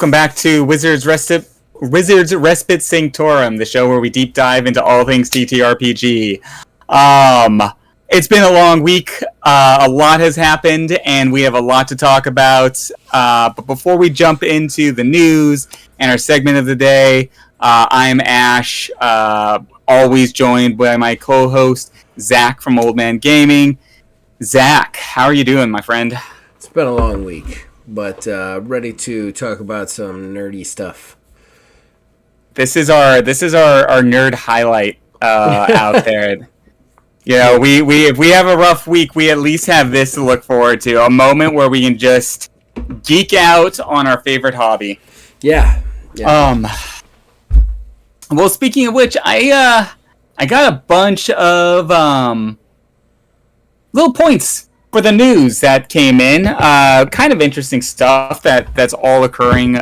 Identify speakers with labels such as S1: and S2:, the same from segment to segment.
S1: welcome back to Wizards Respite Sanctorum, the show where we deep dive into all things TTRPG. It's been a long week. A lot has happened, and we have a lot to talk about. But before we jump into the news and our segment of the day, I'm Ash, always joined by my co-host, Zach from Old Man Gaming. Zach, how are you doing, my friend?
S2: It's been a long week, but ready to talk about some nerdy stuff.
S1: This is our nerd highlight out there. You know, we if we have a rough week, we at least have this to look forward to. A moment where we can just geek out on our favorite hobby.
S2: Yeah.
S1: Well, speaking of which, I got a bunch of little points for the news that came in. Kind of interesting stuff that's all occurring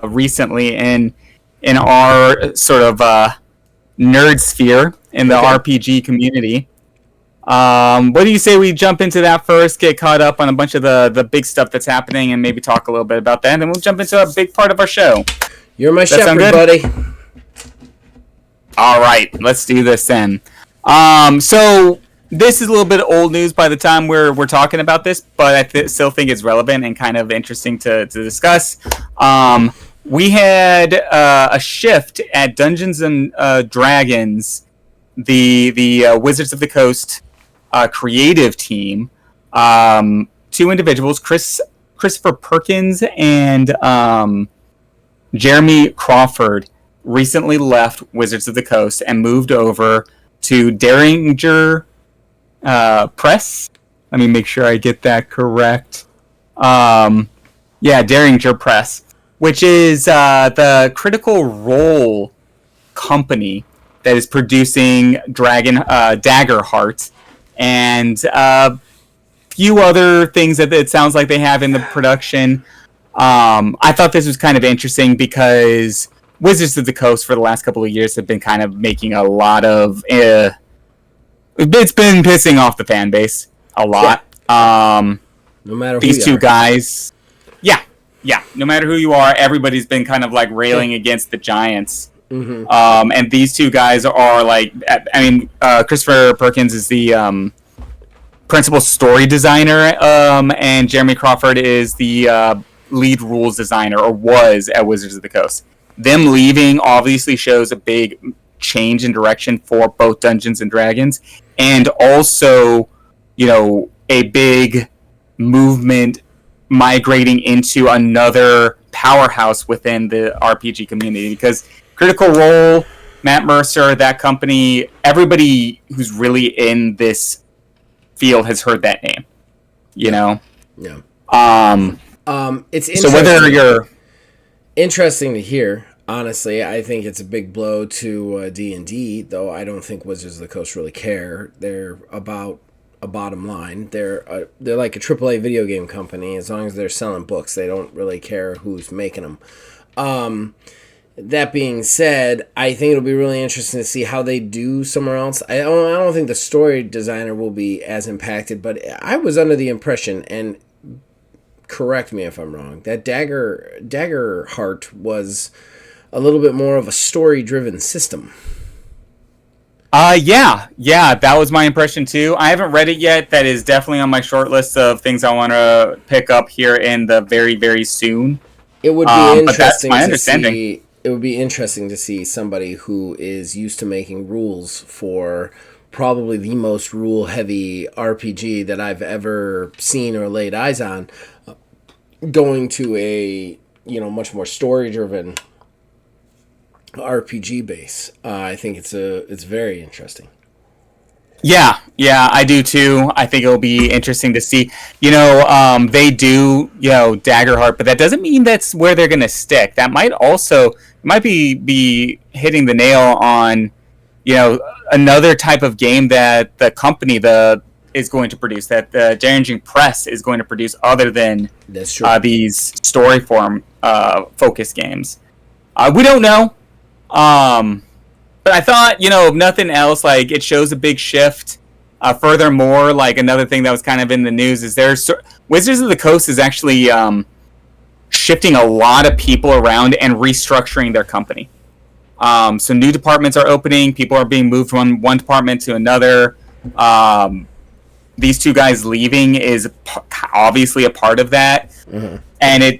S1: recently in our sort of nerd sphere in the RPG community. What do you say we jump into that first, get caught up on a bunch of the big stuff that's happening, and maybe talk a little bit about that, and then we'll jump into a big part of our show.
S2: You're my shepherd, buddy.
S1: All right, let's do this then. So this is a little bit old news by the time we're talking about this, but I still think it's relevant and kind of interesting to discuss. We had a shift at Dungeons and Dragons, the Wizards of the Coast creative team. Two individuals, Christopher Perkins and Jeremy Crawford, recently left Wizards of the Coast and moved over to Derringer Press. Let me make sure I get that correct. Derringer Press, which is the Critical Role company that is producing Daggerheart and a few other things that it sounds like they have in the production. I thought this was kind of interesting because Wizards of the Coast for the last couple of years have been kind of making a lot of... it's been pissing off the fan base a lot.
S2: No matter who
S1: these two guys... Yeah, no matter who you are, everybody's been kind of like railing against the Giants.
S2: Mm-hmm.
S1: And these two guys are like... Christopher Perkins is the principal story designer, and Jeremy Crawford is the lead rules designer, or was at Wizards of the Coast. Them leaving obviously shows a big change in direction for both Dungeons and Dragons, and also, a big movement migrating into another powerhouse within the RPG community. Because Critical Role, Matt Mercer, that company, everybody who's really in this field has heard that name.
S2: Yeah. It's interesting.
S1: So whether you're
S2: interesting to hear. Honestly, I think it's a big blow to D&D, though I don't think Wizards of the Coast really care. They're about a bottom line. They're like a AAA video game company. As long as they're selling books, they don't really care who's making them. That being said, I think it'll be really interesting to see how they do somewhere else. I don't think the story designer will be as impacted, but I was under the impression, and correct me if I'm wrong, that Daggerheart was a little bit more of a story-driven system. That was my impression too. I haven't read it yet. That is definitely on my short list of things I want to pick up here in the very, very soon. It would be interesting
S1: to see.
S2: It would be interesting to see somebody who is used to making rules for probably the most rule-heavy RPG that I've ever seen or laid eyes on, going to a much more story-driven RPG base. I think it's very interesting.
S1: Yeah, I do too. I think it'll be interesting to see. They do, Daggerheart, but that doesn't mean that's where they're going to stick. That might be hitting the nail on, another type of game that the company is going to produce, that the Derringer Press is going to produce, other than these story form focus games. We don't know. But I thought, if nothing else, like, it shows a big shift. Furthermore, like, another thing that was kind of in the news is Wizards of the Coast is actually shifting a lot of people around and restructuring their company. So new departments are opening. People are being moved from one department to another. These two guys leaving is obviously a part of that. Mm-hmm. And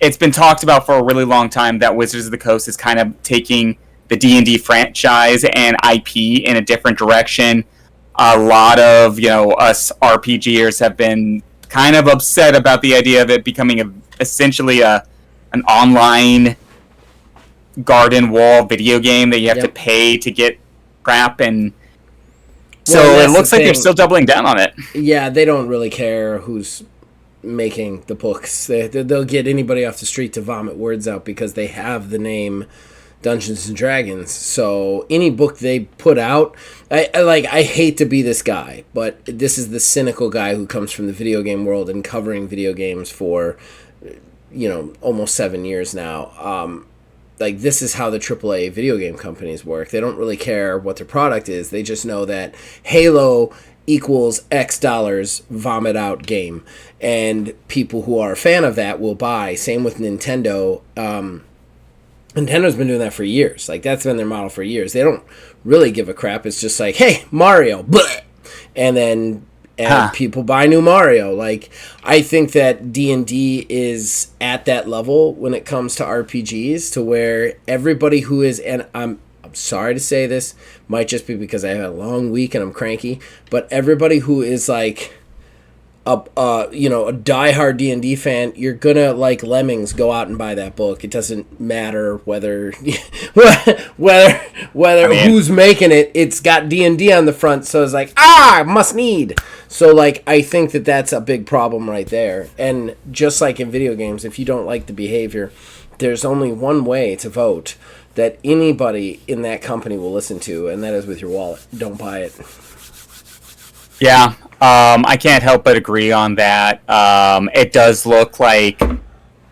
S1: it's been talked about for a really long time that Wizards of the Coast is kind of taking the D&D franchise and IP in a different direction. A lot of, us RPGers have been kind of upset about the idea of it becoming essentially an online garden wall video game that you have to pay to get crap, and so it looks like they're still doubling down on it.
S2: Yeah, they don't really care who's making the books. They'll get anybody off the street to vomit words out because they have the name Dungeons and Dragons. So any book they put out, I hate to be this guy, but this is the cynical guy who comes from the video game world and covering video games for almost 7 years now. This is how the AAA video game companies work. They don't really care what their product is. They just know that Halo equals X dollars, vomit out game. And people who are a fan of that will buy. Same with Nintendo. Nintendo's been doing that for years. That's been their model for years. They don't really give a crap. It's just like, hey, Mario, bleh! And then people buy new Mario. I think that D&D is at that level when it comes to RPGs, to where everybody who is, and I'm sorry to say this, might just be because I had a long week and I'm cranky, but everybody who is a diehard D&D fan, you're gonna, like Lemmings, go out and buy that book. It doesn't matter whether who's making it. It's got D&D on the front, so it's must need. So I think that that's a big problem right there. And just like in video games, if you don't like the behavior, there's only one way to vote that anybody in that company will listen to, and that is with your wallet. Don't buy it.
S1: Yeah. I can't help but agree on that. It does look like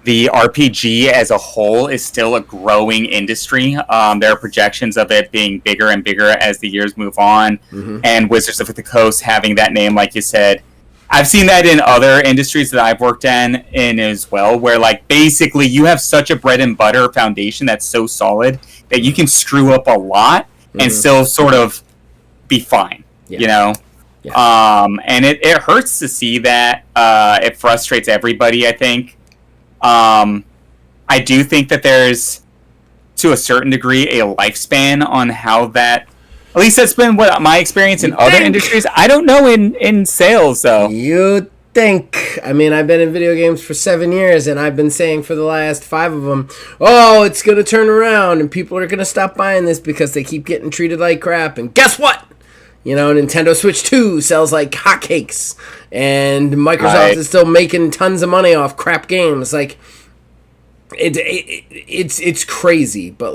S1: the RPG as a whole is still a growing industry. There are projections of it being bigger and bigger as the years move on. Mm-hmm. And Wizards of the Coast having that name, like you said. I've seen that in other industries that I've worked in as well, where basically you have such a bread and butter foundation that's so solid that you can screw up a lot and still sort of be fine, Yeah. And it hurts to see that. It frustrates everybody, I think. I do think that there's, to a certain degree, a lifespan on how that... At least that's been what my experience in other industries. I don't know in sales, though.
S2: You think. I've been in video games for 7 years, and I've been saying for the last 5 of them, it's going to turn around, and people are going to stop buying this because they keep getting treated like crap. And guess what? Nintendo Switch 2 sells like hotcakes, and Microsoft is still making tons of money off crap games. It's crazy, but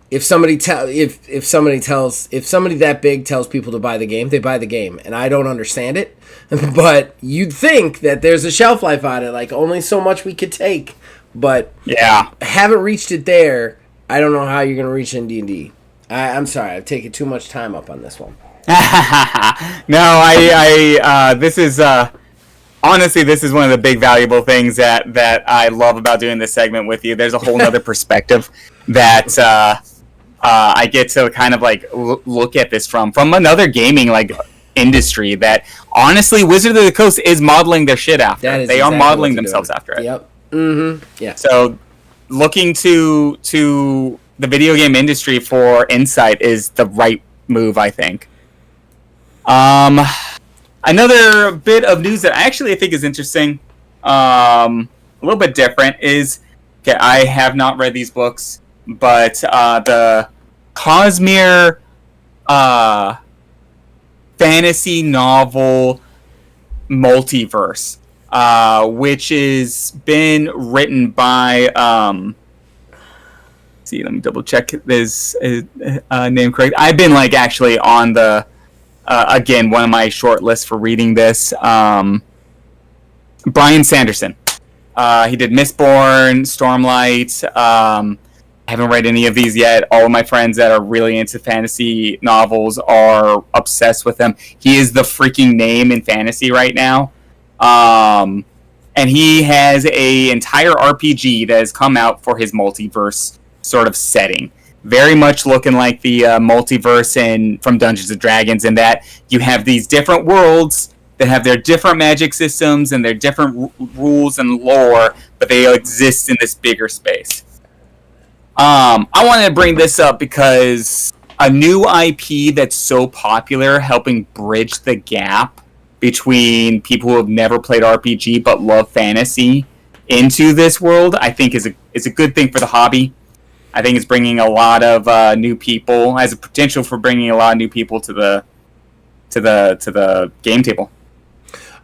S2: if somebody that big tells people to buy the game, they buy the game, and I don't understand it. But you'd think that there's a shelf life on it, only so much we could take. But haven't reached it there. I don't know how you're gonna reach in D&D. I'm sorry, I've taken too much time up on this one.
S1: No, this is honestly, this is one of the big valuable things that I love about doing this segment with you. There's a whole other perspective that I get to kind of look at this from another gaming industry that honestly Wizards of the Coast is modeling their shit after. They are modeling themselves after it.
S2: Yep. Mm-hmm. Yeah.
S1: So looking to the video game industry for insight is the right move, I think. Another bit of news that I actually think is interesting, a little bit different, is I have not read these books, but the Cosmere fantasy novel multiverse, which has been written by see, let me double check this name correct. I've been actually on the again, one of my short lists for reading this. Brian Sanderson. He did Mistborn, Stormlight. I haven't read any of these yet. All of my friends that are really into fantasy novels are obsessed with him. He is the freaking name in fantasy right now. and he has a entire RPG that has come out for his multiverse sort of setting. Very much looking like the multiverse from Dungeons and Dragons, in that you have these different worlds that have their different magic systems and their different rules and lore, but they exist in this bigger space. I wanted to bring this up because a new IP that's so popular, helping bridge the gap between people who have never played RPG but love fantasy into this world, I think is a good thing for the hobby. I think it's bringing a lot of new people, has a potential for bringing a lot of new people to the game table.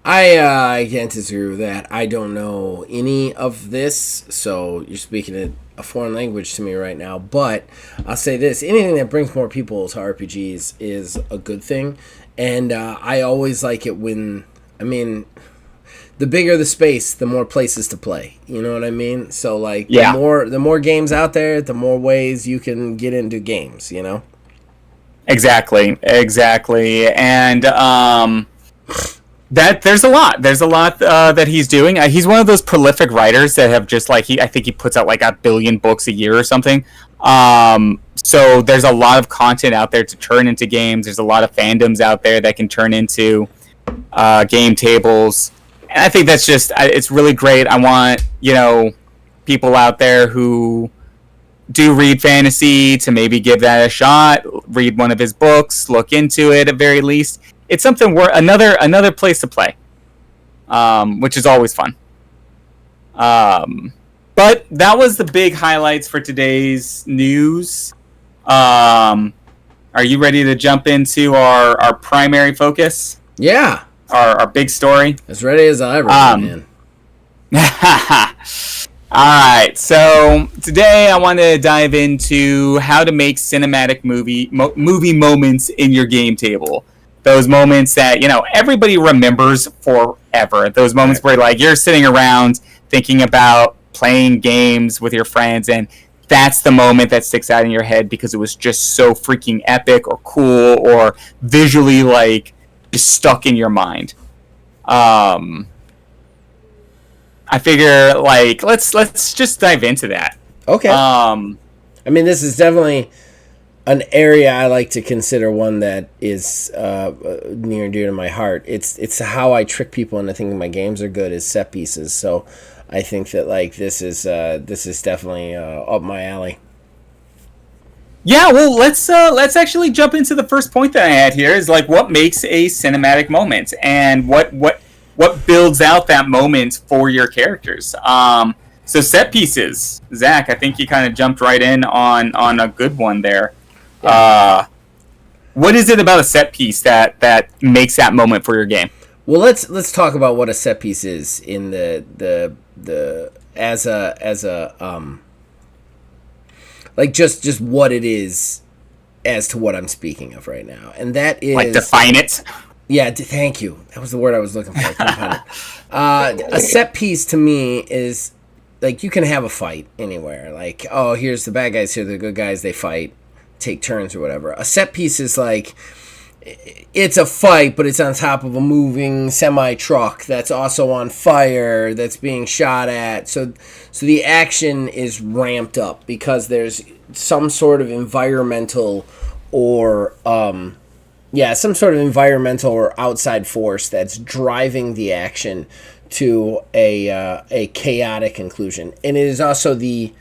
S2: I can't disagree with that. I don't know any of this, so you're speaking a foreign language to me right now. But I'll say this: anything that brings more people to RPGs is a good thing, and I always like it when, I mean, the bigger the space, the more places to play. You know what I mean? So like,
S1: yeah.
S2: the more games out there, the more ways you can get into games. You know?
S1: Exactly, and that there's a lot that he's doing. He's one of those prolific writers that have just like I think he puts out like 1 billion books a year or something. So there's a lot of content out there to turn into games. There's a lot of fandoms out there that can turn into game tables. And I think that's just, it's really great. I want, people out there who do read fantasy to maybe give that a shot, read one of his books, look into it at very least. It's something where another place to play, which is always fun. But that was the big highlights for today's news. Are you ready to jump into our primary focus?
S2: Yeah.
S1: Our big story?
S2: As ready as I'll ever be, man.
S1: Alright, so today I want to dive into how to make cinematic movie moments in your game table. Those moments that, everybody remembers forever. Those moments where like you're sitting around thinking about playing games with your friends, and that's the moment that sticks out in your head because it was just so freaking epic or cool or visually like just stuck in your mind. I figure like let's just dive into that.
S2: Okay. I mean, this is definitely an area I like to consider one that is near and dear to my heart. It's how I trick people into thinking my games are good is set pieces. So I think that like this is definitely up my alley.
S1: Yeah, well, let's actually jump into the first point that I had here is like what makes a cinematic moment and what builds out that moment for your characters. So set pieces, Zach. I think you kind of jumped right in on a good one there. Yeah. What is it about a set piece that makes that moment for your game?
S2: Well, let's talk about what a set piece is in the as a like just what it is as to what I'm speaking of right now, and that is
S1: like define it.
S2: Yeah, thank you. That was the word I was looking for. A set piece to me is like you can have a fight anywhere. Like, oh, here's the bad guys, here the good guys. They fight, take turns or whatever. A set piece is like it's a fight, but it's on top of a moving semi truck that's also on fire, that's being shot at. So the action is ramped up because there's some sort of environmental or some sort of environmental or outside force that's driving the action to a chaotic conclusion, and it is also the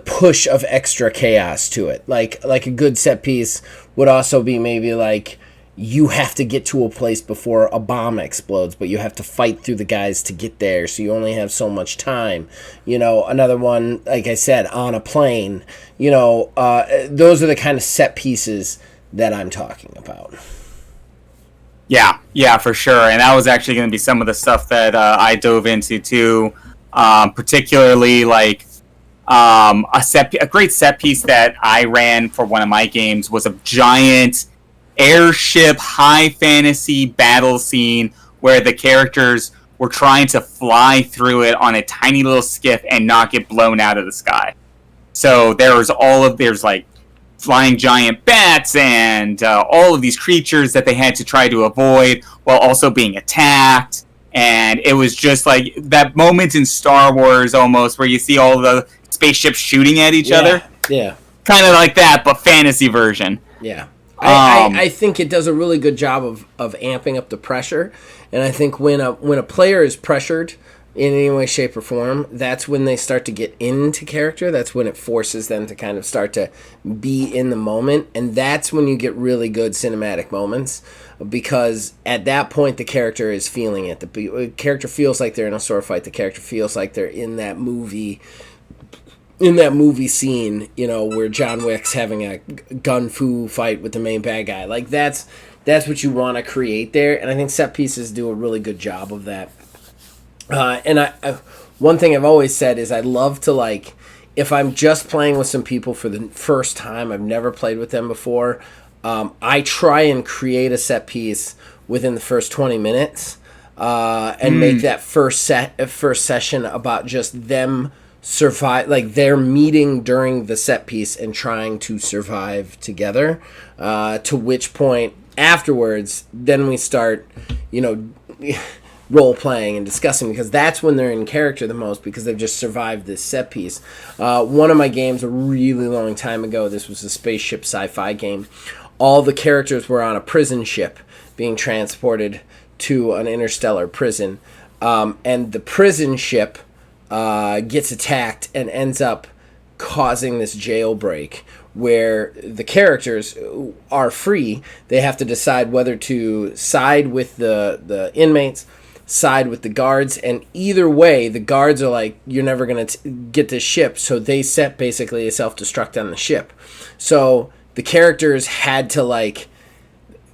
S2: push of extra chaos to it. Like a good set piece would also be maybe like you have to get to a place before a bomb explodes, but you have to fight through the guys to get there, so you only have so much time. Another one, like I said, on a plane. Those are the kind of set pieces that I'm talking about.
S1: Yeah, for sure. And that was actually going to be some of the stuff that I dove into too, particularly like a great set piece that I ran for one of my games was a giant airship high fantasy battle scene where the characters were trying to fly through it on a tiny little skiff and not get blown out of the sky. So there's like flying giant bats and all of these creatures that they had to try to avoid while also being attacked. And it was just like that moment in Star Wars almost where you see all the spaceships shooting at each other.
S2: Yeah.
S1: Kind of like that, but fantasy version.
S2: Yeah. I think it does a really good job of amping up the pressure. And I think when a player is pressured in any way, shape, or form, that's when they start to get into character. That's when it forces them to kind of start to be in the moment. And that's when you get really good cinematic moments, because at that point the character is feeling it. The character feels like they're in a sword fight. The character feels like they're in that movie scene, where John Wick's having a gun fu fight with the main bad guy. Like that's what you want to create there. And I think set pieces do a really good job of that. And I one thing I've always said is I love to, like, if I'm just playing with some people for the first time, I've never played with them before, I try and create a set piece within the first 20 minutes and make that first session about just them survive, like they're meeting during the set piece and trying to survive together, to which point afterwards then we start role playing and discussing, because that's when they're in character the most, because they've just survived this set piece. One of my games a really long time ago, this was a spaceship sci-fi game, all the characters were on a prison ship being transported to an interstellar prison, and the prison ship gets attacked and ends up causing this jailbreak where the characters are free. They have to decide whether to side with the inmates, side with the guards, and either way the guards are like, you're never going to get this ship, so they set basically a self-destruct on the ship. So the characters had to, like,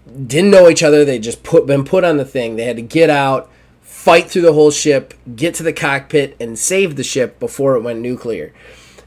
S2: didn't know each other, they just been put on the thing, they had to get out, fight through the whole ship, get to the cockpit, and save the ship before it went nuclear.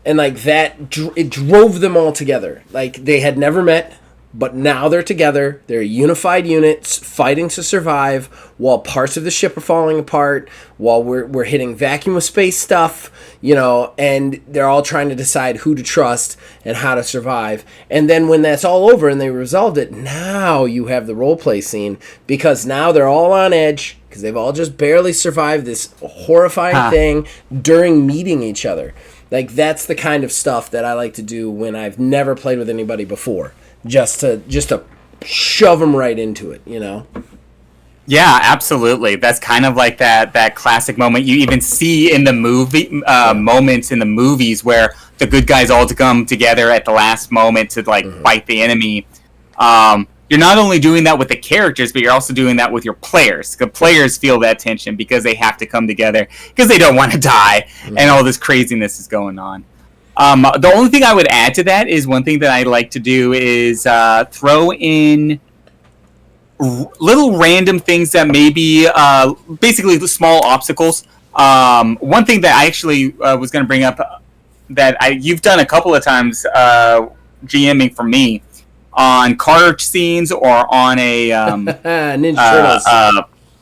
S2: And like that, it drove them all together. Like they had never met, but now they're together. They're a unified unit fighting to survive while parts of the ship are falling apart, while we're hitting vacuum of space stuff, and they're all trying to decide who to trust and how to survive. And then when that's all over and they resolved it, now you have the role play scene, because now they're all on edge because they've all just barely survived this horrifying thing during meeting each other. Like that's the kind of stuff that I like to do when I've never played with anybody before. Just to shove them right into it,
S1: Yeah, absolutely. That's kind of like that classic moment you even see in the movie moments in the movies where the good guys all come together at the last moment to fight the enemy. You're not only doing that with the characters, but you're also doing that with your players. The players feel that tension because they have to come together because they don't want to die, and all this craziness is going on. The only thing I would add to that is one thing that I like to do is throw in little random things that may be basically small obstacles. One thing that I actually was going to bring up that you've done a couple of times GMing for me on car scenes or on a
S2: Ninja Turtles.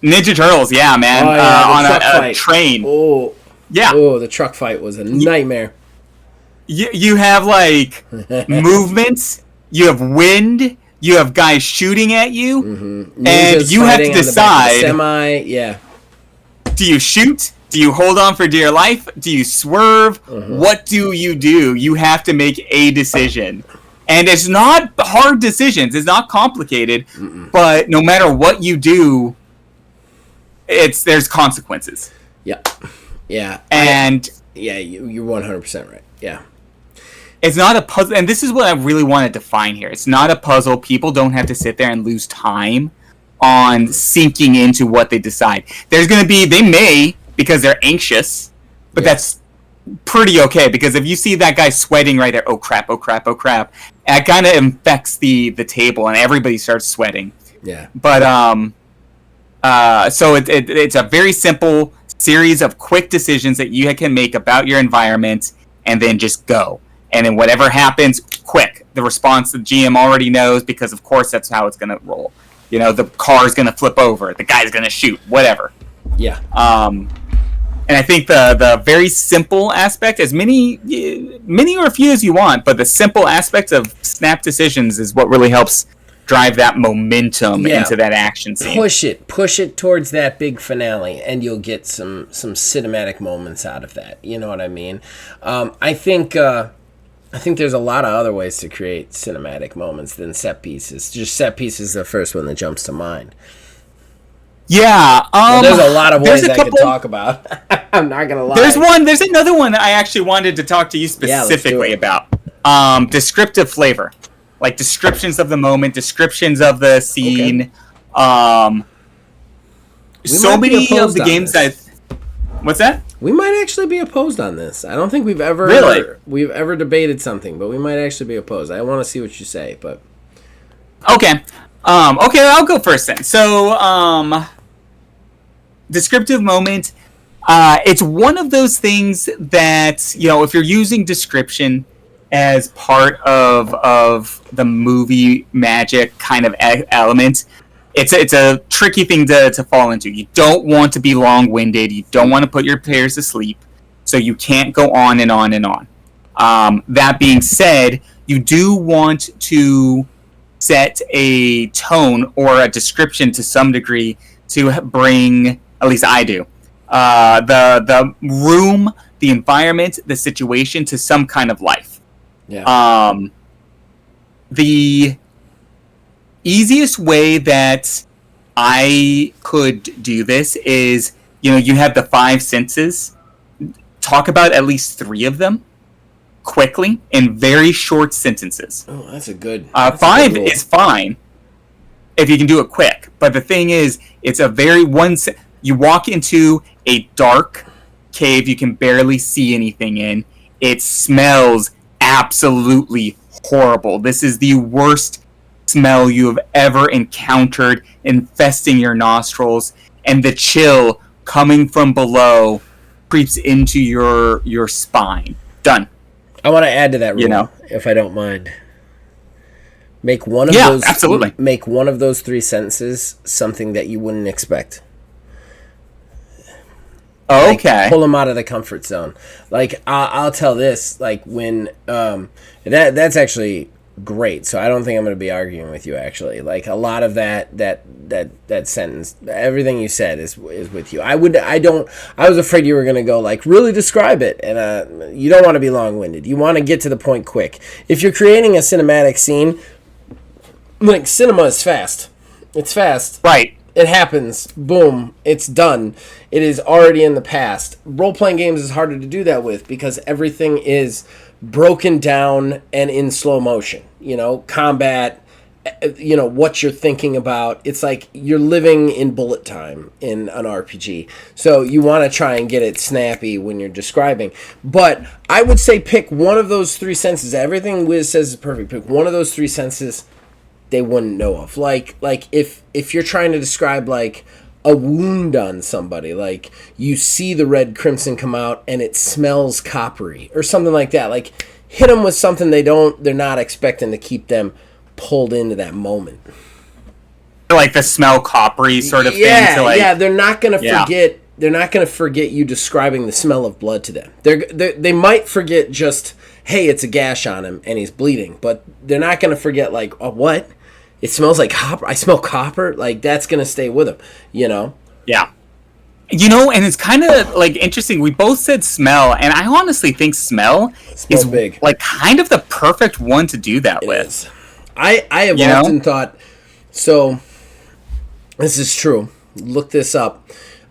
S1: Ninja Turtles, yeah, man. On a train.
S2: Oh,
S1: yeah.
S2: Oh, the truck fight was a nightmare.
S1: You have like movements, you have wind, you have guys shooting at you, and you have to decide.
S2: Yeah.
S1: Do you shoot? Do you hold on for dear life? Do you swerve? What do? You have to make a decision. And it's not hard decisions. It's not complicated. But no matter what you do, there's consequences.
S2: Yeah. Yeah.
S1: And
S2: you're 100% right. Yeah.
S1: It's not a puzzle, and this is what I really want to define here. It's not a puzzle. People don't have to sit there and lose time on sinking into what they decide. There's going to be, they may, because they're anxious, but that's pretty okay, because if you see that guy sweating right there, oh crap, it kind of infects the table, and everybody starts sweating.
S2: Yeah.
S1: But, so it's a very simple series of quick decisions that you can make about your environment, and then just go. And then whatever happens, quick. The response the GM already knows, because of course that's how it's going to roll. The car's going to flip over, the guy's going to shoot, whatever.
S2: Yeah.
S1: And I think the very simple aspect, as many or a few as you want, but the simple aspect of snap decisions is what really helps drive that momentum into that action scene.
S2: Push it towards that big finale, and you'll get some cinematic moments out of that. You know what I mean? I think there's a lot of other ways to create cinematic moments than set pieces. Just set pieces is the first one that jumps to mind.
S1: Yeah,
S2: there's a lot of ways I could talk about. I'm not gonna lie.
S1: There's another one that I actually wanted to talk to you specifically about. Descriptive flavor, like descriptions of the moment, descriptions of the scene. Okay. So many of the games what's that?
S2: We might actually be opposed on this. I don't think we've ever debated something, but we might actually be opposed. I want to see what you say, but
S1: okay. Okay, I'll go first then. So, descriptive moment. It's one of those things that, if you're using description as part of the movie magic kind of element, it's a tricky thing to fall into. You don't want to be long-winded. You don't want to put your players to sleep, so you can't go on and on and on. That being said, you do want to set a tone or a description to some degree to bring, at least I do, the room, the environment, the situation to some kind of life.
S2: Yeah.
S1: The easiest way that I could do this is, you have the 5 senses. Talk about at least 3 of them quickly in very short sentences.
S2: Oh, that's a good.
S1: 5 is fine if you can do it quick. But the thing is, it's a very you walk into a dark cave you can barely see anything in. It smells absolutely horrible. This is the worst smell you have ever encountered, infesting your nostrils, and the chill coming from below creeps into your spine. Done.
S2: I want to add to that rule, if I don't mind. Make one of those.
S1: Absolutely.
S2: Make one of those 3 sentences something that you wouldn't expect.
S1: Okay.
S2: Pull them out of the comfort zone. Like I'll tell this. Like when that's actually great. So I don't think I'm going to be arguing with you. Actually, like a lot of that sentence, everything you said is with you. I was afraid you were going to go like really describe it, and you don't want to be long-winded. You want to get to the point quick. If you're creating a cinematic scene, like cinema is fast. It's fast.
S1: Right.
S2: It happens. Boom. It's done. It is already in the past. Role-playing games is harder to do that with because everything is broken down and in slow motion. Combat, what you're thinking about. It's like you're living in bullet time in an RPG. So you want to try and get it snappy when you're describing. But I would say pick one of those 3 senses. Everything Wiz says is perfect. Pick one of those 3 senses they wouldn't know of. Like if you're trying to describe like a wound on somebody, like you see the red crimson come out and it smells coppery or something like that. Like hit them with something they're not expecting to keep them pulled into that moment.
S1: Like the smell coppery sort of thing.
S2: Yeah, they're not gonna forget. They're not gonna forget you describing the smell of blood to them. They might forget just, hey, it's a gash on him and he's bleeding, but they're not gonna forget like, oh, what? It smells like copper. I smell copper. Like that's gonna stay with them.
S1: Yeah. And it's kind of like interesting. We both said smell, and I honestly think smell is
S2: big.
S1: Like kind of the perfect one to do that with.
S2: I have often thought. So this is true. Look this up.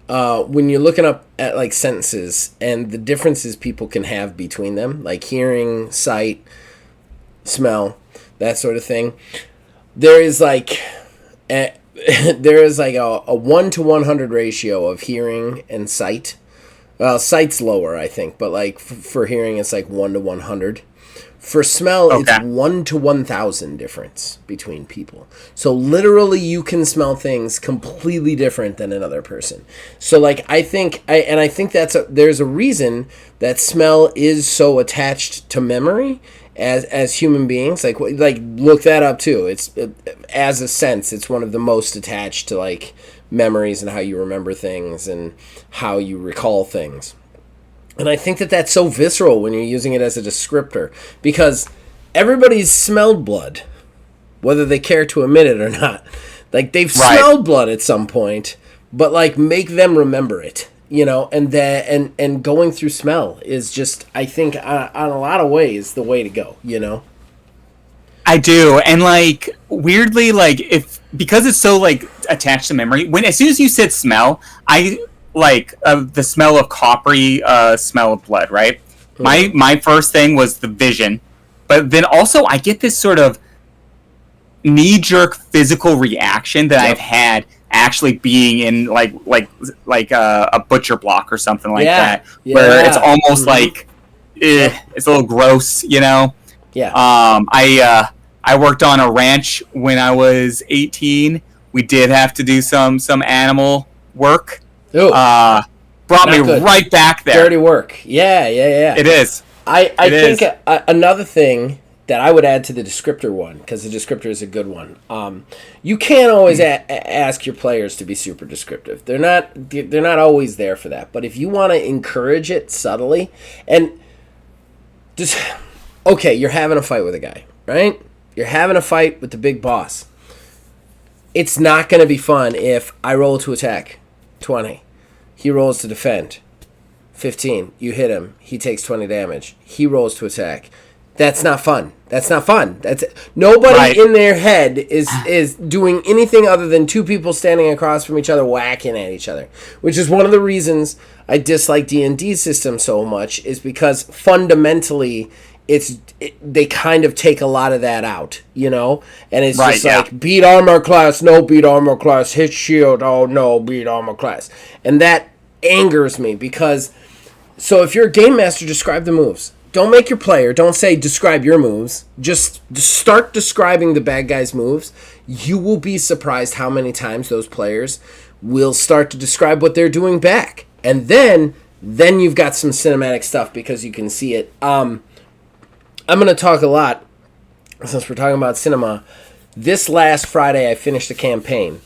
S2: When you're looking up at like sentences and the differences people can have between them, like hearing, sight, smell, that sort of thing. There is like a 1 to 100 ratio of hearing and sight. Well, sight's lower, I think, but like for hearing, it's like 1 to 100. For smell, It's 1 to 1,000 difference between people. So literally, you can smell things completely different than another person. So like, I think there's a reason that smell is so attached to memory. As human beings, like look that up too. It's as a sense, it's one of the most attached to like memories and how you remember things and how you recall things. And I think that's so visceral when you're using it as a descriptor because everybody's smelled blood. whether they care to admit it or not. Like, they've
S1: Right.
S2: smelled blood at some point, but, like, make them remember it, you know? And going through smell is just, I think, on a lot of ways, the way to go, you know?
S1: I do, and like weirdly, like if because it's so like attached to memory. When as soon as you said smell, I like the smell of coppery smell of blood. Right. My first thing was the vision, but then also I get this sort of knee jerk physical reaction that I've had actually being in like a butcher block or something like that, where it's almost like it's a little gross, you know.
S2: Yeah.
S1: I worked on a ranch when I was 18. We did have to do some animal work.
S2: Ooh,
S1: brought me right back there.
S2: Dirty work. Yeah.
S1: It is.
S2: I think another thing that I would add to the descriptor one, because the descriptor is a good one. You can't always ask your players to be super descriptive. They're not always there for that. But if you want to encourage it subtly, and just okay, you're having a fight with a guy, right? You're having a fight with the big boss. It's not going to be fun if I roll to attack, 20. He rolls to defend, 15. You hit him. He takes 20 damage. He rolls to attack. That's not fun. That's nobody in their head is doing anything other than two people standing across from each other whacking at each other, which is one of the reasons I dislike D&D system so much, is because fundamentally they kind of take a lot of that out, you know? And it's just like, beat armor class, no beat armor class, hit shield, oh no, beat armor class. And that angers me because, so if you're a game master, describe the moves. Don't make your player, don't say describe your moves. Just start describing the bad guy's moves. You will be surprised how many times those players will start to describe what they're doing back. And then you've got some cinematic stuff because you can see it. I'm going to talk a lot, since we're talking about cinema. This last Friday, I finished a campaign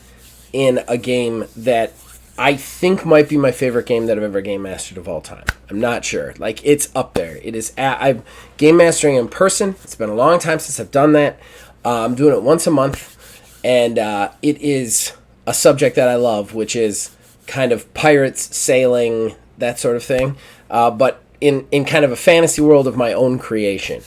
S2: in a game that I think might be my favorite game that I've ever game mastered of all time. I'm not sure. Like, it's up there. It is. I'm game mastering in person. It's been a long time since I've done that. I'm doing it once a month, and it is a subject that I love, which is kind of pirates, sailing, that sort of thing. But in kind of a fantasy world of my own creation,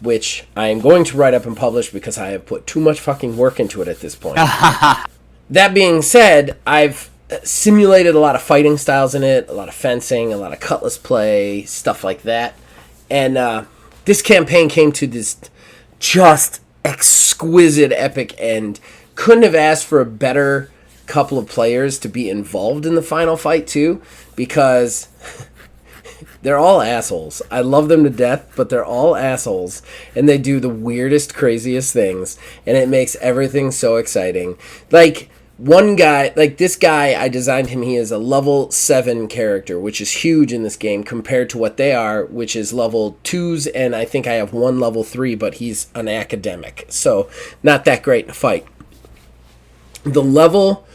S2: which I am going to write up and publish because I have put too much fucking work into it at this point. That being said, I've simulated a lot of fighting styles in it, a lot of fencing, a lot of cutlass play, stuff like that. And this campaign came to this just exquisite epic end. Couldn't have asked for a better couple of players to be involved in the final fight too, because they're all assholes. I love them to death, but they're all assholes, and they do the weirdest, craziest things, and it makes everything so exciting. Like, one guy, like this guy, I designed him, he is a level 7 character, which is huge in this game compared to what they are, which is level 2s, and I think I have one level 3, but he's an academic, so not that great in a fight. The level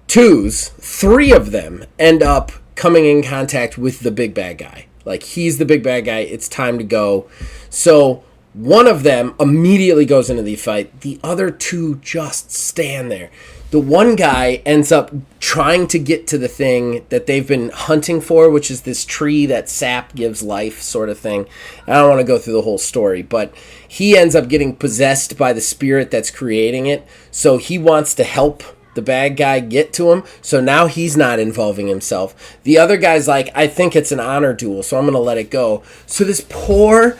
S2: 2s, 3 of them end up coming in contact with the big bad guy. Like, he's the big bad guy, it's time to go. So one of them immediately goes into the fight. The other 2 just stand there. The one guy ends up trying to get to the thing that they've been hunting for, which is this tree that sap gives life sort of thing. I don't want to go through the whole story, but he ends up getting possessed by the spirit that's creating it. So he wants to help the bad guy get to him, so now he's not involving himself. The other guy's like, I think it's an honor duel, so I'm going to let it go. So this poor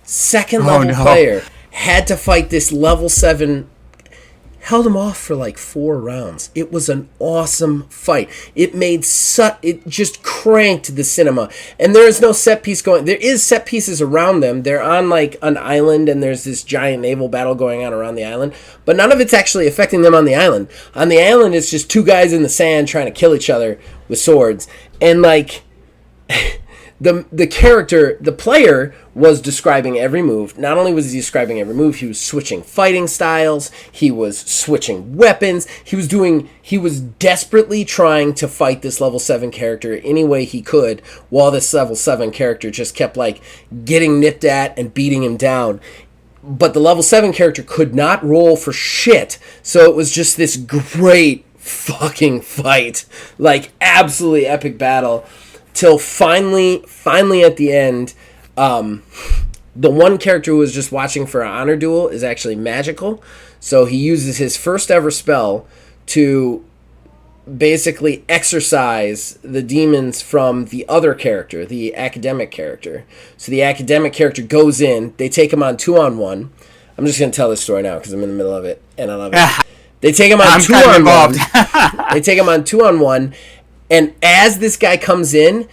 S2: second level player had to fight this level 7, held him off for like 4 rounds. It was an awesome fight. It just cranked the cinema. And there is no set piece going. There is set pieces around them. They're on like an island, and there's this giant naval battle going on around the island. But none of it's actually affecting them on the island. On the island, it's just 2 guys in the sand trying to kill each other with swords. And like the player was describing every move. Not only was he describing every move, he was switching fighting styles, he was switching weapons, he was desperately trying to fight this level 7 character any way he could, while this level 7 character just kept like getting nipped at and beating him down. but the level 7 character could not roll for shit, so it was just this great fucking fight, like absolutely epic battle, till finally at the end, the one character who was just watching for an honor duel is actually magical, so he uses his first ever spell to basically exorcise the demons from the other character, the academic character. So the academic character goes in, they take him on 2-on-1. I'm just going to tell this story now because I'm in the middle of it, and I love it. They take him on 2-on-1. They take him on 2-on-1, and as this guy comes in,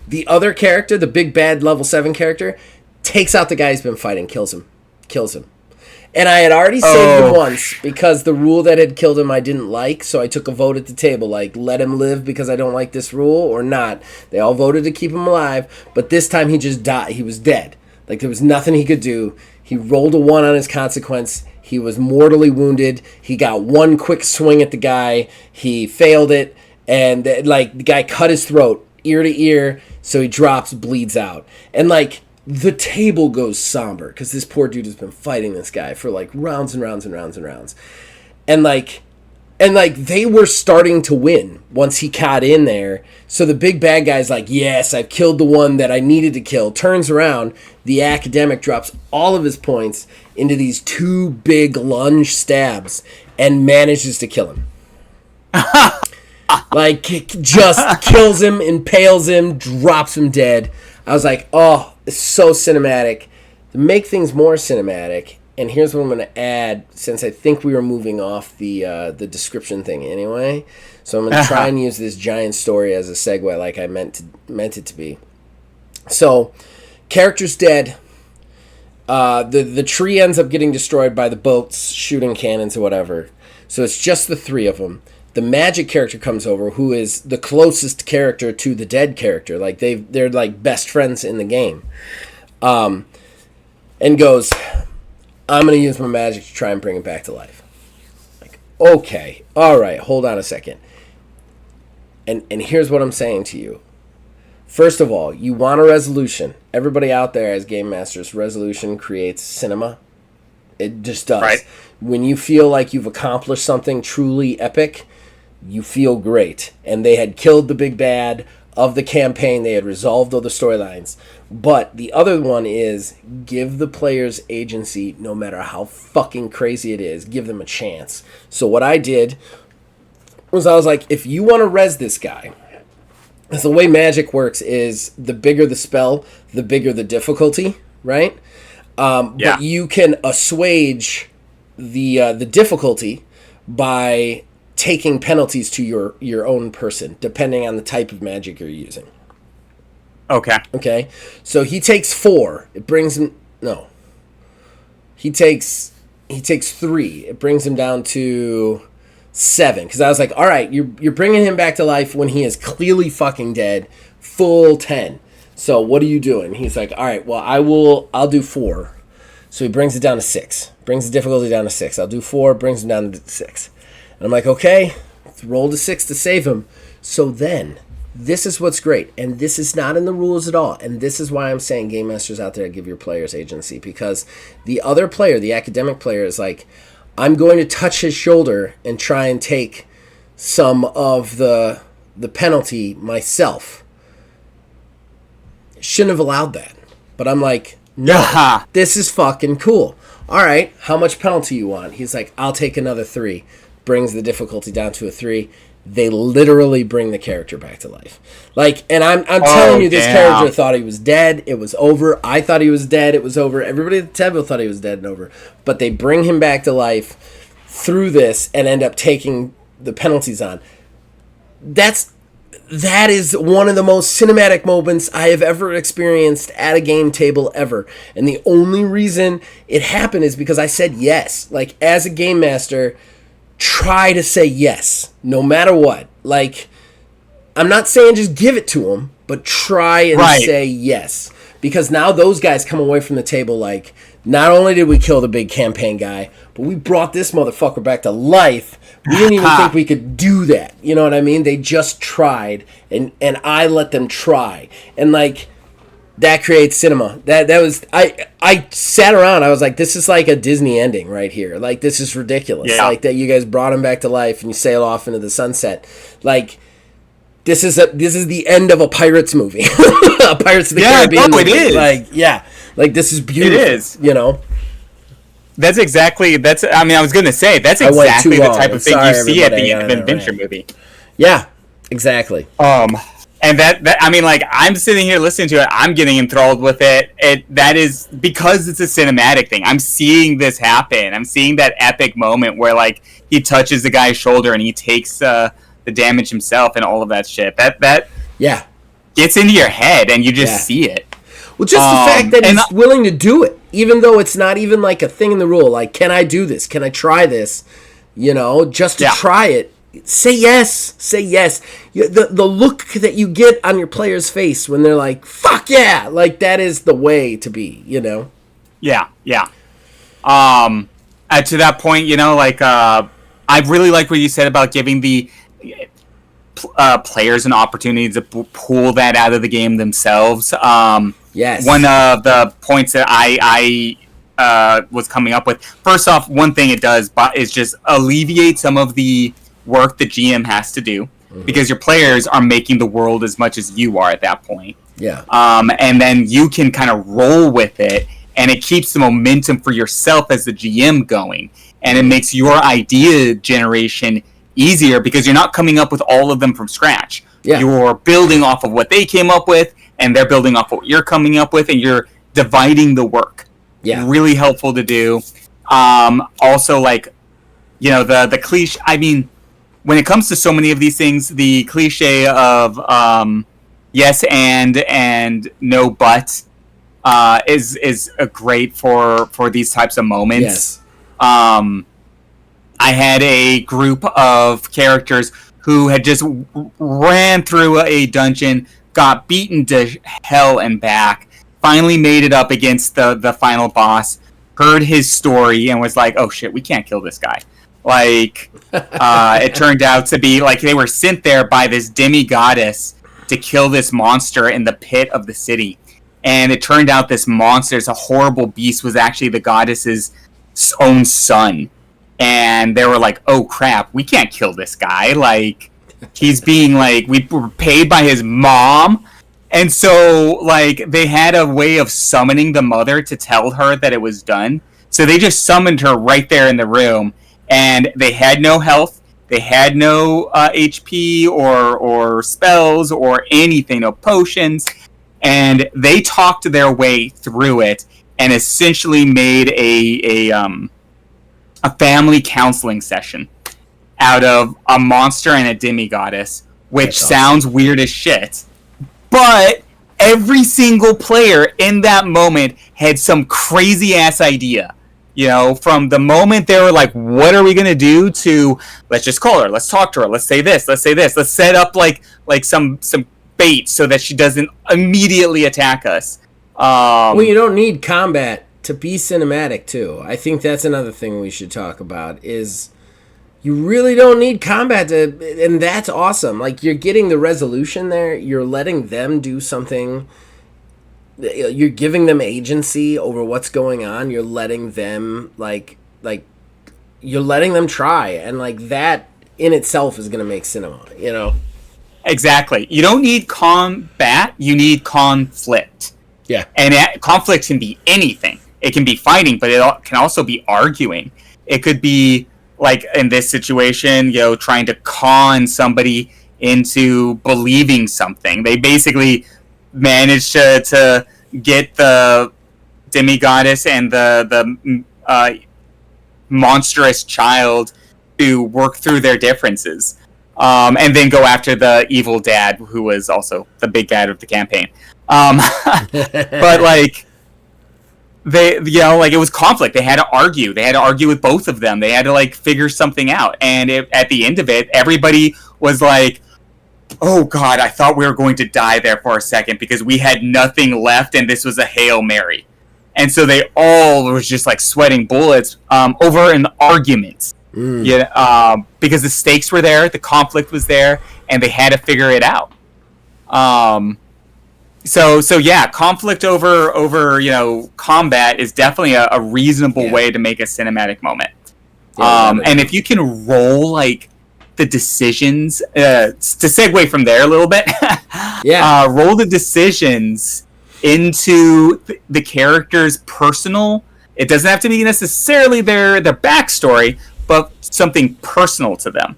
S2: the other character, the big bad level 7 character, takes out the guy he's been fighting, kills him. And I had already saved him once because the rule that had killed him I didn't like, so I took a vote at the table, like, let him live because I don't like this rule or not. They all voted to keep him alive, but this time he just died. He was dead. Like, there was nothing he could do. He rolled a 1 on his consequence. He was mortally wounded. He got one quick swing at the guy. He failed it, and, like, the guy cut his throat, ear to ear, so he drops, bleeds out. And, like, the table goes somber because this poor dude has been fighting this guy for like rounds and rounds and rounds and rounds. And like they were starting to win once he caught in there. So the big bad guy's like, yes, I've killed the one that I needed to kill. Turns around, the academic drops all of his points into these 2 big lunge stabs and manages to kill him. Like, just kills him, impales him, drops him dead. I was like, oh, it's so cinematic. To make things more cinematic, and here's what I'm going to add, since I think we were moving off the description thing anyway. So I'm going to try and use this giant story as a segue like I meant it to be. So, character's dead. The tree ends up getting destroyed by the boats, shooting cannons or whatever. So it's just the 3 of them. The magic character comes over, who is the closest character to the dead character. Like they're like best friends in the game. And goes, I'm going to use my magic to try and bring it back to life. Like, okay, all right, hold on a second. And here's what I'm saying to you. First of all, you want a resolution. Everybody out there as game masters, resolution creates cinema. It just does. Right. When you feel like you've accomplished something truly epic, you feel great. And they had killed the big bad of the campaign. They had resolved all the storylines. But the other one is give the players agency no matter how fucking crazy it is. Give them a chance. So what I did was I was like, if you want to res this guy, because the way magic works is the bigger the spell, the bigger the difficulty, right? But you can assuage the difficulty by taking penalties to your own person, depending on the type of magic you're using. Okay. So he takes 4. It brings him... No. He takes 3. It brings him down to 7. Because I was like, all right, you're bringing him back to life when he is clearly fucking dead. Full 10. So what are you doing? He's like, all right, well, I'll do 4. So he brings it down to 6. Brings the difficulty down to 6. I'll do 4. Brings him down to 6. And I'm like, okay, roll to 6 to save him. So then, this is what's great. And this is not in the rules at all. And this is why I'm saying game masters out there, give your players agency. Because the other player, the academic player, is like, I'm going to touch his shoulder and try and take some of the penalty myself. Shouldn't have allowed that. But I'm like, no, this is fucking cool. All right, how much penalty you want? He's like, I'll take another 3. Brings the difficulty down to a 3. They literally bring the character back to life. Like, and I'm telling you, this character thought he was dead. It was over. I thought he was dead. It was over. Everybody at the table thought he was dead and over. But they bring him back to life through this and end up taking the penalties on. That is one of the most cinematic moments I have ever experienced at a game table ever. And the only reason it happened is because I said yes. Like, as a game master, try to say yes, no matter what. Like, I'm not saying just give it to them, but try and say yes. Because now those guys come away from the table like, not only did we kill the big campaign guy, but we brought this motherfucker back to life. We didn't even think we could do that. You know what I mean? They just tried, and I let them try. And, like, that creates cinema. That was I sat around. I was like, this is like a Disney ending right here. Like, this is ridiculous.
S1: Yeah.
S2: Like that you guys brought him back to life and you sail off into the sunset. Like, this is the end of a Pirates movie, a Pirates of the Caribbean movie.
S1: It is.
S2: Like, yeah, like this is beautiful. It is. You know.
S1: That's exactly. I mean, I was gonna say that's exactly the type of thing you see at the end of an adventure movie.
S2: Yeah, exactly.
S1: And that I mean, like, I'm sitting here listening to it, I'm getting enthralled with it. That is because it's a cinematic thing. I'm seeing this happen. I'm seeing that epic moment where, like, he touches the guy's shoulder and he takes the damage himself and all of that shit. That gets into your head and you just see it.
S2: Well, just the fact that he's willing to do it, even though it's not even like a thing in the rule. Like, can I do this? Can I try this? You know, just to try it. Say yes. Say yes. The look that you get on your player's face when they're like, fuck yeah! Like, that is the way to be, you know?
S1: Yeah. To that point, you know, like, I really like what you said about giving the players an opportunity to pull that out of the game themselves.
S2: Yes.
S1: One of the points that I was coming up with, first off, one thing it does is just alleviate some of the work the GM has to do, because your players are making the world as much as you are at that point.
S2: Yeah.
S1: And then you can kind of roll with it, and it keeps the momentum for yourself as the GM going, and it makes your idea generation easier because you're not coming up with all of them from scratch. Yeah. You're building off of what they came up with, and they're building off what you're coming up with, and you're dividing the work.
S2: Yeah.
S1: Really helpful to do. Also, like, you know, the cliche, I mean, when it comes to so many of these things, the cliche of yes and no but is a great for these types of moments. Yes. I had a group of characters who had just ran through a dungeon, got beaten to hell and back, finally made it up against the final boss, heard his story, and was like, oh shit, we can't kill this guy. Like, it turned out to be, like, they were sent there by this demi-goddess to kill this monster in the pit of the city. And it turned out this monster, this horrible beast, was actually the goddess's own son. And they were like, oh crap, we can't kill this guy. Like, he's being, like, we were paid by his mom. And so, like, they had a way of summoning the mother to tell her that it was done. So they just summoned her right there in the room. And they had no health, they had no HP or spells or anything, no potions, and they talked their way through it and essentially made a family counseling session out of a monster and a demigoddess, which sounds weird as shit, but every single player in that moment had some crazy ass idea. You know, from the moment they were like, what are we going to do, to let's just call her, let's talk to her, let's say this, let's set up like some bait so that she doesn't immediately attack us.
S2: Well, you don't need combat to be cinematic, too. I think that's another thing we should talk about, is you really don't need combat to, and that's awesome. Like, you're getting the resolution there, you're letting them do something. You're giving them agency over what's going on. You're letting them like you're letting them try, and like that in itself is going to make cinema, you know.
S1: Exactly. You don't need combat, you need conflict.
S2: Yeah.
S1: And conflict can be anything. It can be fighting, but it can also be arguing. It could be, like in this situation, you know, trying to con somebody into believing something. They basically managed to get the demigoddess and the monstrous child to work through their differences, and then go after the evil dad, who was also the big bad of the campaign. But like, they, you know, like, it was conflict. They had to argue. They had to argue with both of them. They had to, like, figure something out. And at the end of it, everybody was like, oh god, I thought we were going to die there for a second because we had nothing left and this was a Hail Mary. And so they all was just like sweating bullets over an argument. Because the stakes were there, the conflict was there, and they had to figure it out. So yeah, conflict over combat is definitely a reasonable way to make a cinematic moment. And if you can roll like the decisions to segue from there a little bit, roll the decisions into the character's personal. It doesn't have to be necessarily their backstory, but something personal to them.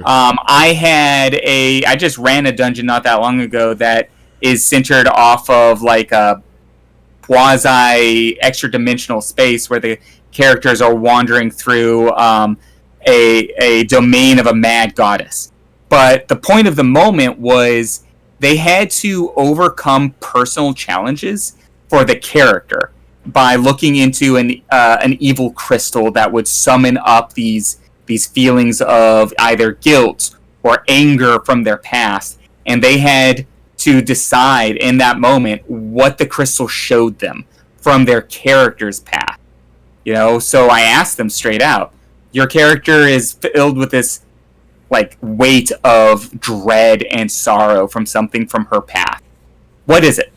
S1: I just ran a dungeon not that long ago that is centered off of like a quasi extra dimensional space where the characters are wandering through a domain of a mad goddess. But the point of the moment was they had to overcome personal challenges for the character by looking into an evil crystal that would summon up these feelings of either guilt or anger from their past, and they had to decide in that moment what the crystal showed them from their character's past. So I asked them straight out, your character is filled with this like weight of dread and sorrow from something from her past. What is it?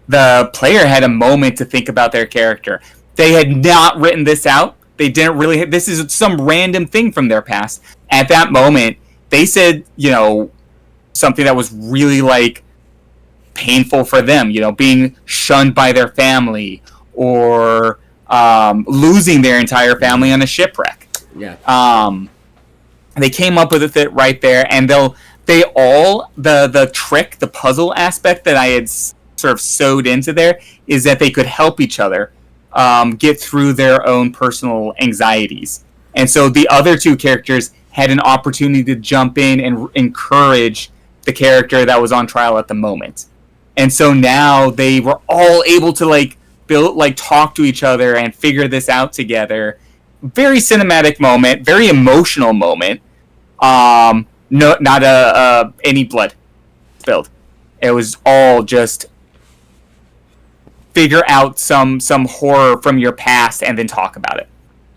S1: The player had a moment to think about their character. They had not written this out. They didn't really. This is some random thing from their past. At that moment, they said, something that was really like painful for them. Being shunned by their family or losing their entire family on a shipwreck.
S2: Yeah.
S1: They came up with it right there, and the trick, the puzzle aspect that I had sort of sewed into there is that they could help each other get through their own personal anxieties. And so the other two characters had an opportunity to jump in and encourage the character that was on trial at the moment. And so now they were all able to talk to each other and figure this out together. Very cinematic moment, very emotional moment. No, not any blood spilled. It was all just figure out some horror from your past and then talk about it.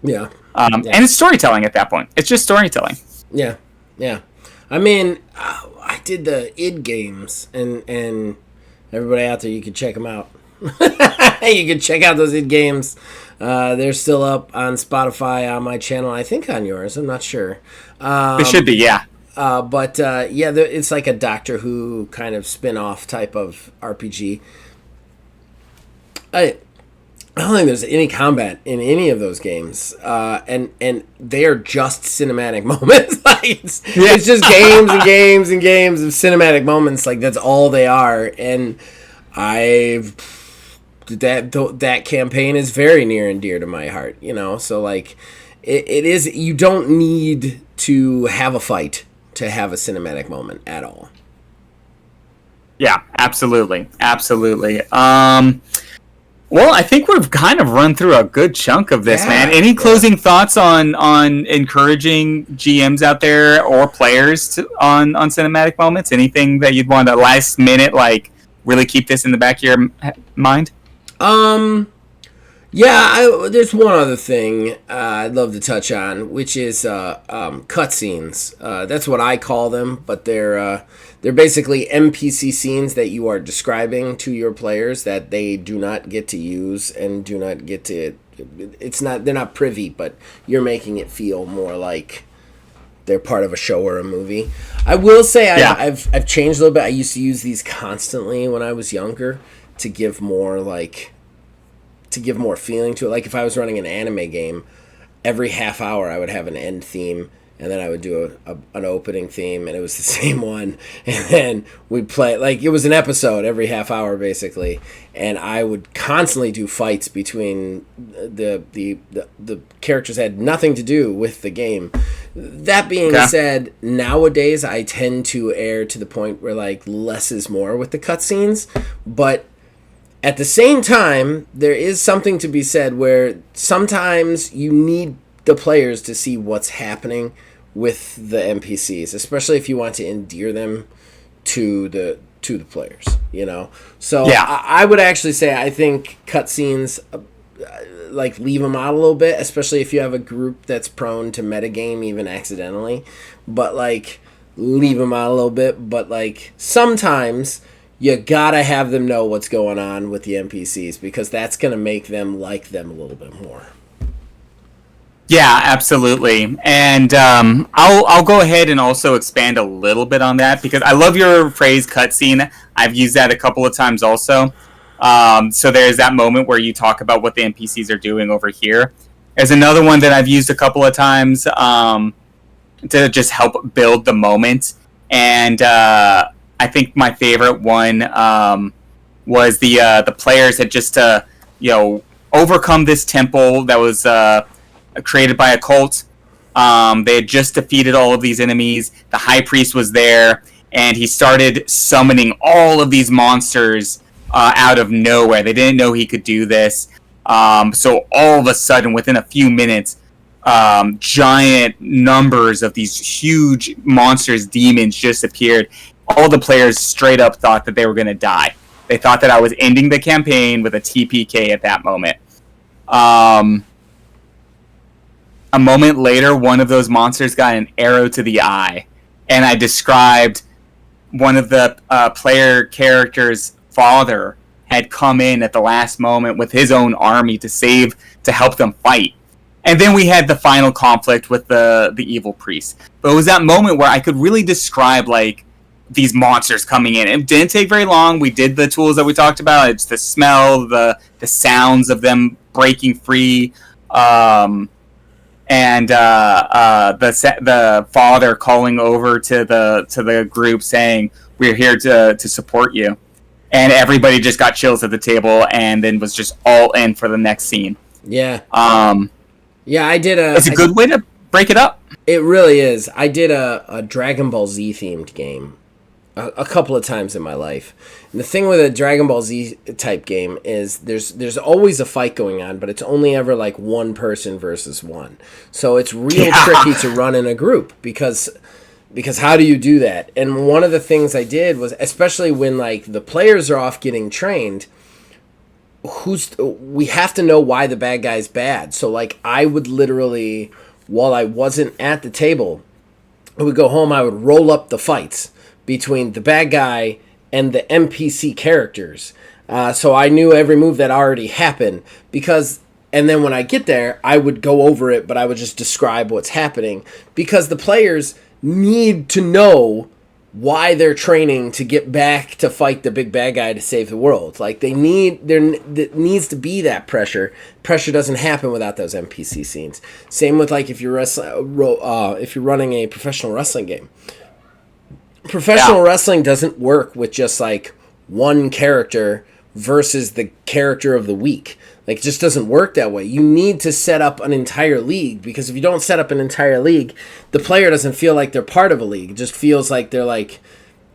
S2: Yeah.
S1: And it's storytelling at that point. It's just storytelling.
S2: Yeah. Yeah. I mean, I did the id games, and everybody out there, you can check them out. You can check out those id games. They're still up on Spotify, on my channel, I think on yours. I'm not sure.
S1: They should be, yeah.
S2: But it's like a Doctor Who kind of spin-off type of RPG. I don't think there's any combat in any of those games, and they are just cinematic moments. It's just games and games and games of cinematic moments. Like that's all they are, and that campaign is very near and dear to my heart. So like it is. You don't need to have a fight to have a cinematic moment at all.
S1: Yeah, absolutely. Well, I think we've kind of run through a good chunk of this, man. Any closing thoughts on encouraging GMs out there or players on cinematic moments? Anything that you'd want to last minute, really keep this in the back of your mind?
S2: There's one other thing I'd love to touch on, which is cutscenes. That's what I call them, but they're basically NPC scenes that you are describing to your players that they do not get to use and do not get to. They're not privy, but you're making it feel more like they're part of a show or a movie. I will say I've changed a little bit. I used to use these constantly when I was younger to give more feeling to it. Like if I was running an anime game, every half hour I would have an end theme, and then I would do an opening theme, and it was the same one, and then we'd play like it was an episode every half hour basically, and I would constantly do fights between the characters that had nothing to do with the game. That being said, nowadays I tend to err to the point where less is more with the cutscenes, but at the same time, there is something to be said where sometimes you need the players to see what's happening with the NPCs, especially if you want to endear them to the players, So I would actually say I think cutscenes, leave them out a little bit, especially if you have a group that's prone to metagame even accidentally. But leave them out a little bit. But sometimes you gotta have them know what's going on with the NPCs, because that's gonna make them like them a little bit more.
S1: Yeah, absolutely. And I'll go ahead and also expand a little bit on that because I love your phrase cutscene. I've used that a couple of times also. So there's that moment where you talk about what the NPCs are doing over here. There's another one that I've used a couple of times to just help build the moment. And I think my favorite one was the players had just overcome this temple that was created by a cult. They had just defeated all of these enemies. The high priest was there, and he started summoning all of these monsters out of nowhere. They didn't know he could do this. So all of a sudden, within a few minutes, giant numbers of these huge monsters, demons, just appeared. All the players straight up thought that they were going to die. They thought that I was ending the campaign with a TPK at that moment. A moment later, one of those monsters got an arrow to the eye, and I described one of the player characters' father had come in at the last moment with his own army to help them fight. And then we had the final conflict with the evil priest. But it was that moment where I could really describe like these monsters coming in. It didn't take very long. We did the tools that we talked about. It's the smell, the sounds of them breaking free. And the father calling over to the group saying, "We're here to support you," and everybody just got chills at the table, and then was just all in for the next scene.
S2: Yeah. Yeah, I did
S1: It's a good way to break it up.
S2: It really is. I did a Dragon Ball Z themed game a couple of times in my life. And the thing with a Dragon Ball Z type game is there's always a fight going on, but it's only ever like one person versus one. So it's real tricky to run in a group because how do you do that? And one of the things I did was, especially when like the players are off getting trained, we have to know why the bad guy's bad. So like I would literally, while I wasn't at the table, I would go home, I would roll up the fights between the bad guy and the NPC characters. So I knew every move that already happened and then when I get there, I would go over it, but I would just describe what's happening because the players need to know why they're training to get back to fight the big bad guy to save the world. Like there needs to be that pressure. Pressure doesn't happen without those NPC scenes. Same with like if you're running a professional wrestling game. Professional wrestling doesn't work with just like one character versus the character of the week. Like it just doesn't work that way. You need to set up an entire league, because if you don't set up an entire league, the player doesn't feel like they're part of a league. It just feels like they're like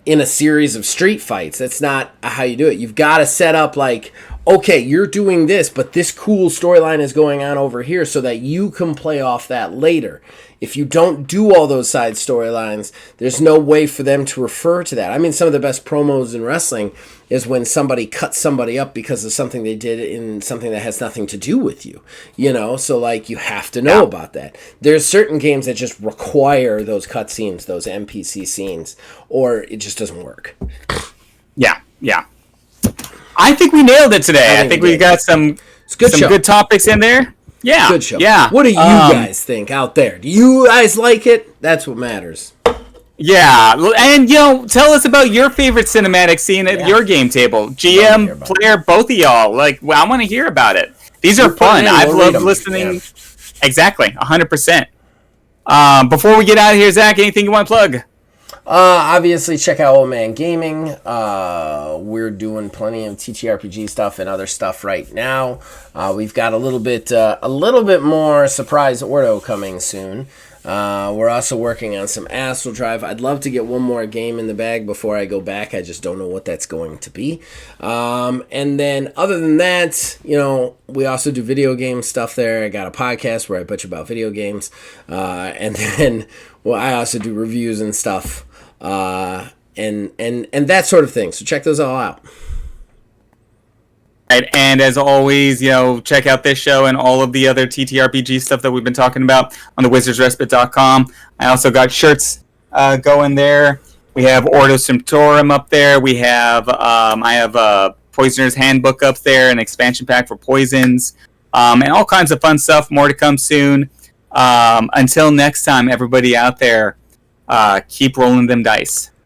S2: in a series of street fights. That's not how you do it. You've got to set up like, okay, you're doing this, but this cool storyline is going on over here so that you can play off that later. If you don't do all those side storylines, there's no way for them to refer to that. I mean, some of the best promos in wrestling is when somebody cuts somebody up because of something they did in something that has nothing to do with you. You know, so like you have to know about that. There's certain games that just require those cutscenes, those NPC scenes, or it just doesn't work.
S1: Yeah. I think we nailed it today. I think we got some good topics in there. Yeah.
S2: Good show.
S1: Yeah.
S2: What do you guys think out there? Do you guys like it? That's what matters.
S1: Yeah. And, tell us about your favorite cinematic scene at your game table. GM, player, both of y'all. Like, I want to hear about it. These are fun. I've loved listening. Yeah. Exactly. 100%. Before we get out of here, Zach, anything you want to plug?
S2: Obviously, check out Old Man Gaming. We're doing plenty of TTRPG stuff and other stuff right now. We've got a little bit more surprise ordo coming soon. We're also working on some Astral Drive. I'd love to get one more game in the bag before I go back. I just don't know what that's going to be. And then other than that, we also do video game stuff there. I got a podcast where I bitch about video games. And then, I also do reviews and stuff. And that sort of thing. So check those all out.
S1: Right, and as always, check out this show and all of the other TTRPG stuff that we've been talking about on the wizardsrespite.com. I also got shirts going there. We have Ordo Sanctorum up there. We have I have a Poisoner's Handbook up there, an expansion pack for poisons, and all kinds of fun stuff. More to come soon. Until next time, everybody out there, keep rolling them dice.